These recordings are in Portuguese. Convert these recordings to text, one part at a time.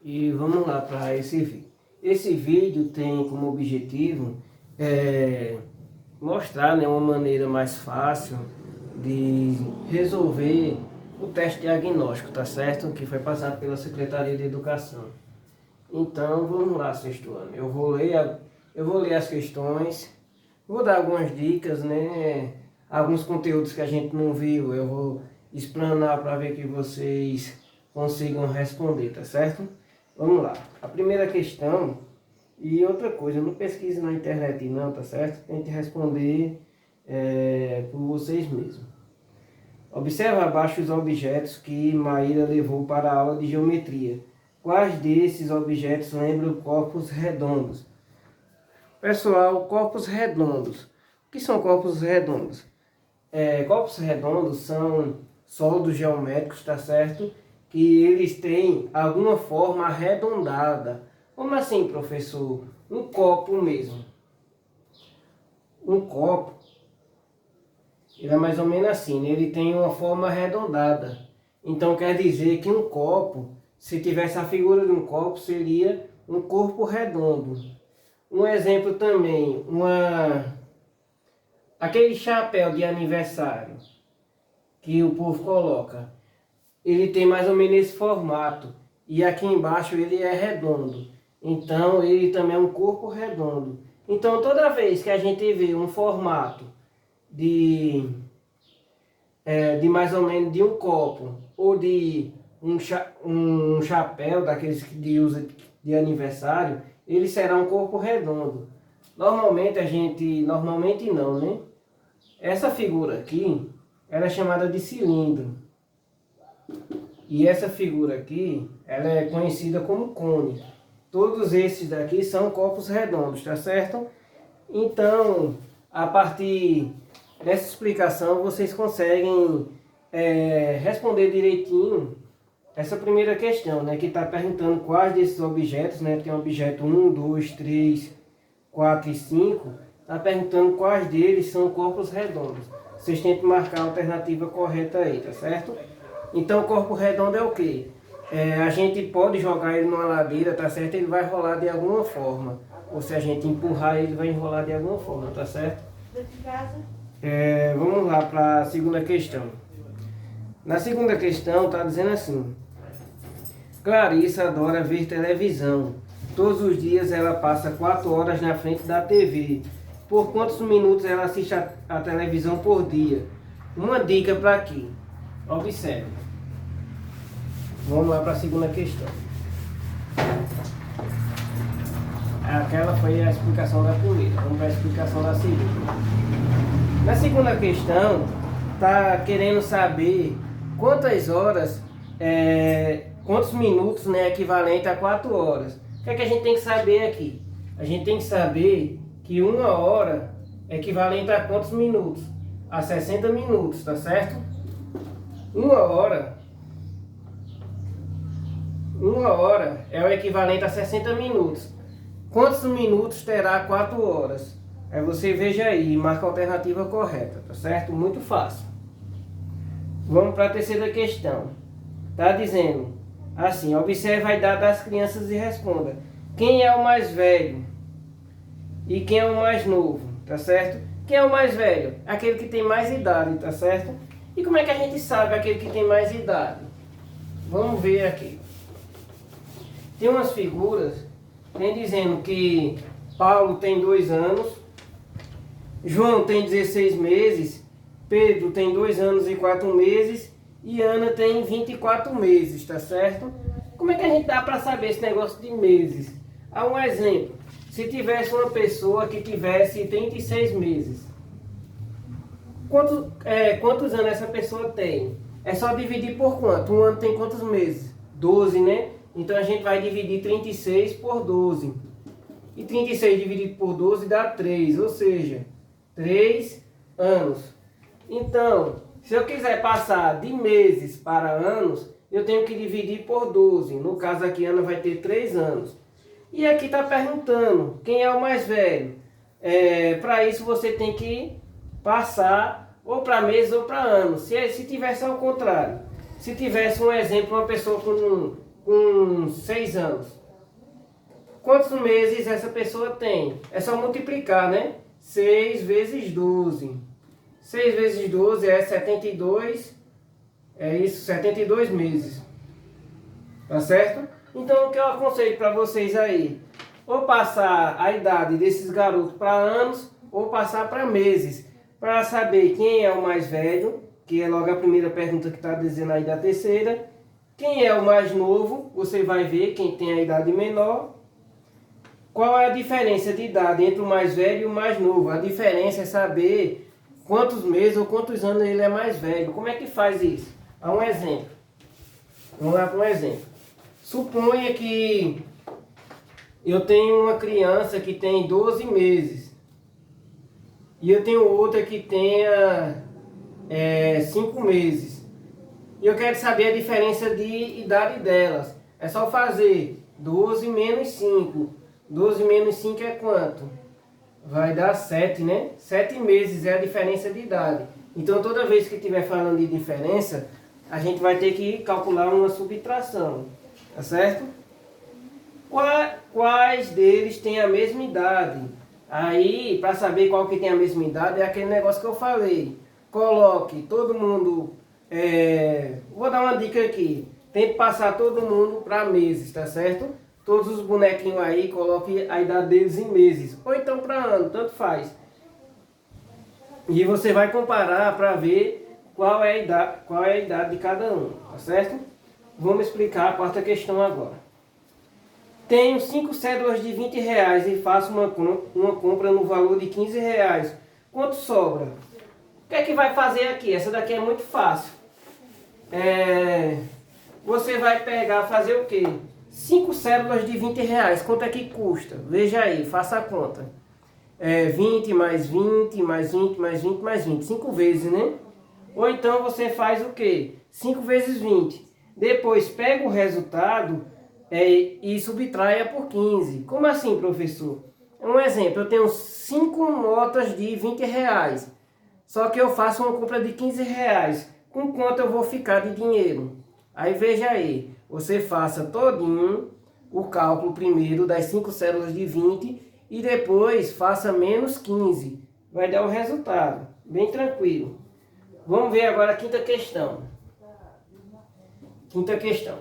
E vamos lá para esse vídeo. Esse vídeo tem como objetivo mostrar, né, uma maneira mais fácil de resolver o teste diagnóstico, tá certo? Que foi passado pela Secretaria de Educação. Então vamos lá, sexto ano. Eu vou ler as questões, vou dar algumas dicas, né? Alguns conteúdos que a gente não viu, eu vou explanar para ver que vocês consigam responder, tá certo? Vamos lá. A primeira questão, e outra coisa, não pesquise na internet não, tá certo? Tente responder por vocês mesmos. Observe abaixo os objetos que Maíra levou para a aula de geometria. Quais desses objetos lembram corpos redondos? Pessoal, corpos redondos. O que são corpos redondos? Corpos redondos são sólidos geométricos, tá certo? Que eles têm alguma forma arredondada. Como assim, professor? Um copo mesmo. Um copo, ele é mais ou menos assim, né? Ele tem uma forma arredondada. Então quer dizer que um copo, se tivesse a figura de um copo, seria um corpo redondo. Um exemplo também, aquele chapéu de aniversário que o povo coloca, ele tem mais ou menos esse formato. E aqui embaixo ele é redondo. Então ele também é um corpo redondo. Então toda vez que a gente vê um formato de mais ou menos de um copo ou de um chapéu daqueles que de usa de aniversário, ele será um corpo redondo. Normalmente não, né? Essa figura aqui, ela é chamada de cilindro. E essa figura aqui, ela é conhecida como cone. Todos esses daqui são corpos redondos, tá certo? Então, a partir dessa explicação, vocês conseguem responder direitinho essa primeira questão, né? Que está perguntando quais desses objetos, né? Tem o objeto 1, 2, 3, 4 e 5. Está perguntando quais deles são corpos redondos. Vocês tentem marcar a alternativa correta aí, tá certo? Então, o corpo redondo é o quê? A gente pode jogar ele numa ladeira, tá certo? Ele vai rolar de alguma forma. Ou se a gente empurrar, ele vai enrolar de alguma forma, tá certo? Vamos lá para a segunda questão. Na segunda questão está dizendo assim: Clarissa adora ver televisão. Todos os dias ela passa 4 horas na frente da TV. Por quantos minutos ela assiste a televisão por dia? Uma dica para aqui. Observe. Vamos lá para a segunda questão. Aquela foi a explicação da primeira. Vamos para a explicação da segunda. Na segunda questão, está querendo saber quantas horas, quantos minutos, né, é equivalente a 4 horas. O que é que a gente tem que saber aqui? A gente tem que saber que 1 hora é equivalente a quantos minutos? A 60 minutos, tá certo? 1 hora é o equivalente a 60 minutos. Quantos minutos terá 4 horas? Aí você veja aí e marca a alternativa correta, tá certo? Muito fácil. Vamos para a terceira questão. Está dizendo assim: observe a idade das crianças e responda. Quem é o mais velho? E quem é o mais novo? Tá certo? Quem é o mais velho? Aquele que tem mais idade, tá certo? E como é que a gente sabe aquele que tem mais idade? Vamos ver aqui. Tem umas figuras, vem dizendo que Paulo tem 2 anos, João tem 16 meses, Pedro tem 2 anos e 4 meses e Ana tem 24 meses, tá certo? Como é que a gente dá para saber esse negócio de meses? Há um exemplo. Se tivesse uma pessoa que tivesse 36 meses, quantos anos essa pessoa tem? É só dividir por quanto? Um ano tem quantos meses? 12, né? Então a gente vai dividir 36 por 12. E 36 dividido por 12 dá 3, ou seja, 3 anos. Então, se eu quiser passar de meses para anos, eu tenho que dividir por 12. No caso aqui, Ana vai ter 3 anos. E aqui está perguntando quem é o mais velho. Para isso você tem que passar ou para meses ou para anos. Se tivesse ao contrário, se tivesse um exemplo, uma pessoa com com 6 anos. Quantos meses essa pessoa tem? É só multiplicar, né? 6 vezes 12. 6 vezes 12 é 72. É isso, 72 meses. Tá certo? Então o que eu aconselho para vocês aí? Ou passar a idade desses garotos para anos, ou passar para meses. Para saber quem é o mais velho, que é logo a primeira pergunta que está dizendo aí da terceira. Quem é o mais novo, você vai ver quem tem a idade menor. Qual é a diferença de idade entre o mais velho e o mais novo? A diferença é saber quantos meses ou quantos anos ele é mais velho. Como é que faz isso? Há um exemplo. Vamos lá para um exemplo. Suponha que eu tenho uma criança que tem 12 meses. E eu tenho outra que tenha 5 meses. E eu quero saber a diferença de idade delas. É só fazer 12 menos 5. 12 menos 5 é quanto? Vai dar 7, né? 7 meses é a diferença de idade. Então toda vez que estiver falando de diferença, a gente vai ter que calcular uma subtração. Tá certo? Quais deles têm a mesma idade? Aí, para saber qual que tem a mesma idade, é aquele negócio que eu falei. Coloque todo mundo... vou dar uma dica aqui. Tente passar todo mundo para meses, tá certo? Todos os bonequinhos aí, coloque a idade deles em meses. Ou então para ano, tanto faz. E você vai comparar para ver qual é a idade de cada um, tá certo? Vamos explicar a quarta questão agora. Tenho 5 cédulas de R$ 20 e faço uma compra no valor de R$ 15. Quanto sobra? O que é que vai fazer aqui? Essa daqui é muito fácil. Você vai fazer o quê? 5 cédulas de R$ 20. Quanto é que custa? Veja aí, faça a conta. 20 mais 20 mais 20 mais 20 mais 20. 5 vezes, né? Ou então você faz o quê? 5 vezes 20. Depois pega o resultado e subtraia por 15. Como assim, professor? Um exemplo, eu tenho 5 notas de R$ 20. Só que eu faço uma compra de R$ 15. Com quanto eu vou ficar de dinheiro? Aí veja aí, você faça todinho o cálculo primeiro das 5 células de 20 e depois faça menos 15. Vai dar o resultado, bem tranquilo. Vamos ver agora a quinta questão. Quinta questão.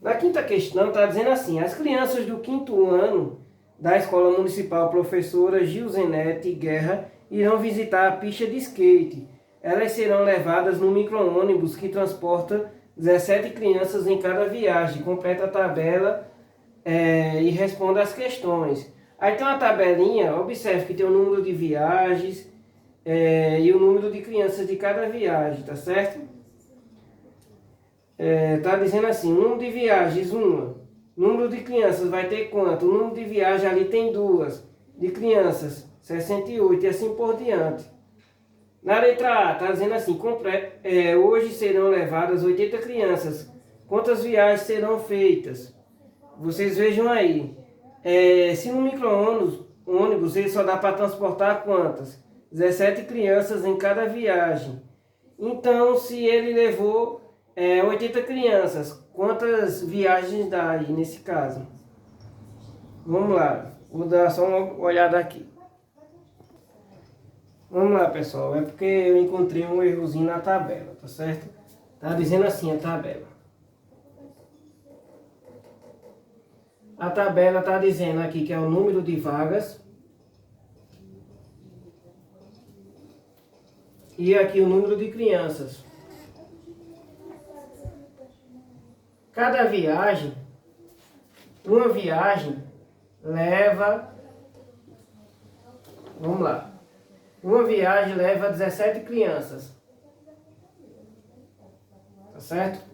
Na quinta questão está dizendo assim: as crianças do 5º ano da Escola Municipal Professora Gilzenete Guerra irão visitar a pista de skate. Elas serão levadas no micro-ônibus que transporta 17 crianças em cada viagem. Completa a tabela e responda as questões. Aí tem uma tabelinha, observe que tem o número de viagens e o número de crianças de cada viagem, tá certo? Tá dizendo assim, número de viagens, 1. Número de crianças vai ter quanto? O número de viagens ali tem 2. De crianças, 68 e assim por diante. Na letra A, está dizendo assim, hoje serão levadas 80 crianças. Quantas viagens serão feitas? Vocês vejam aí. Se no micro-ônibus ele só dá para transportar quantas? 17 crianças em cada viagem. Então, se ele levou 80 crianças, quantas viagens dá aí nesse caso? Vamos lá, vou dar só uma olhada aqui. Vamos lá, pessoal, é porque eu encontrei um errozinho na tabela, tá certo? Tá dizendo assim a tabela. A tabela está dizendo aqui que é o número de vagas. E aqui o número de crianças. Cada viagem, uma viagem leva, vamos lá, uma viagem leva 17 crianças, tá certo?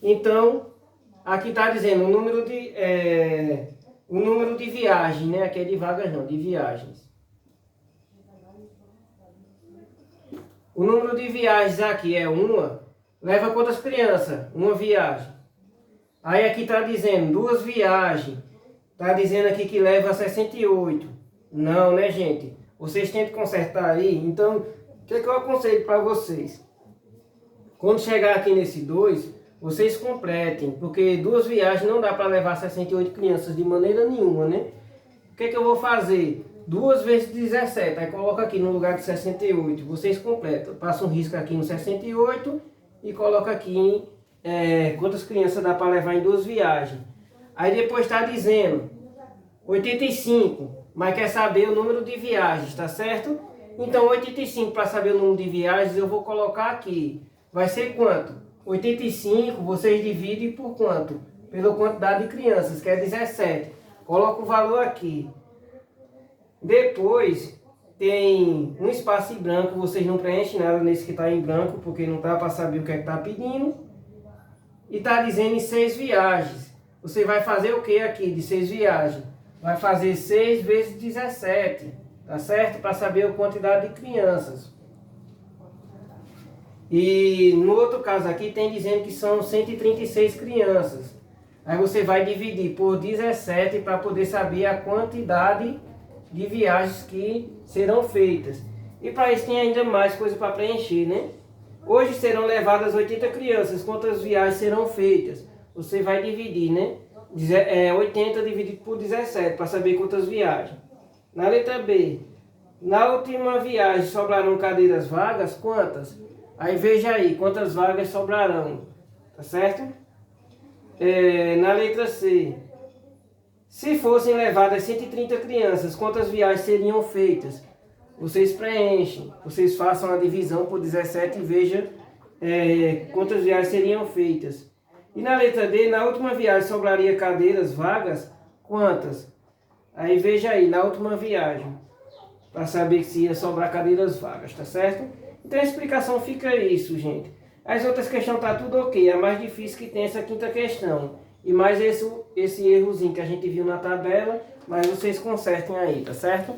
Então, aqui está dizendo o número de viagens, né? Aqui é de vagas não, de viagens. O número de viagens aqui é uma. Leva quantas crianças? Uma viagem. Aí aqui está dizendo 2 viagens. Está dizendo aqui que leva 68. Não, né, gente? Vocês tentam consertar aí. Então, o que é que eu aconselho para vocês? Quando chegar aqui nesse 2, vocês completem, porque 2 viagens não dá para levar 68 crianças de maneira nenhuma, né? O que eu vou fazer? 2 vezes 17, aí coloca aqui no lugar de 68, vocês completam. Passa um risco aqui no 68 e coloca aqui quantas crianças dá para levar em 2 viagens. Aí depois está dizendo 85, mas quer saber o número de viagens, tá certo? Então 85, para saber o número de viagens, eu vou colocar aqui. Vai ser quanto? 85 vocês dividem por quanto? Pela quantidade de crianças, que é 17. Coloca o valor aqui. Depois tem um espaço em branco, vocês não preenchem nada nesse que está em branco, porque não dá para saber o que é que está pedindo. E está dizendo em 6 viagens. Você vai fazer o que aqui de 6 viagens? Vai fazer 6 vezes 17, tá certo? Para saber a quantidade de crianças. E no outro caso aqui tem dizendo que são 136 crianças. Aí você vai dividir por 17 para poder saber a quantidade de viagens que serão feitas. E para isso tem ainda mais coisa para preencher, né? Hoje serão levadas 80 crianças. Quantas viagens serão feitas? Você vai dividir, né? 80 dividido por 17 para saber quantas viagens. Na letra B, na última viagem sobrarão cadeiras vagas? Quantas? Aí veja aí quantas vagas sobrarão, tá certo? Na letra C, se fossem levadas 130 crianças, quantas viagens seriam feitas? Vocês preenchem, vocês façam a divisão por 17 e vejam quantas viagens seriam feitas. E na letra D, na última viagem sobraria cadeiras vagas? Quantas? Aí veja aí, na última viagem, para saber se ia sobrar cadeiras vagas, tá certo? Então a explicação fica isso, gente. As outras questões tá tudo ok, é mais difícil que tem essa quinta questão. E mais esse errozinho que a gente viu na tabela, mas vocês consertem aí, tá certo?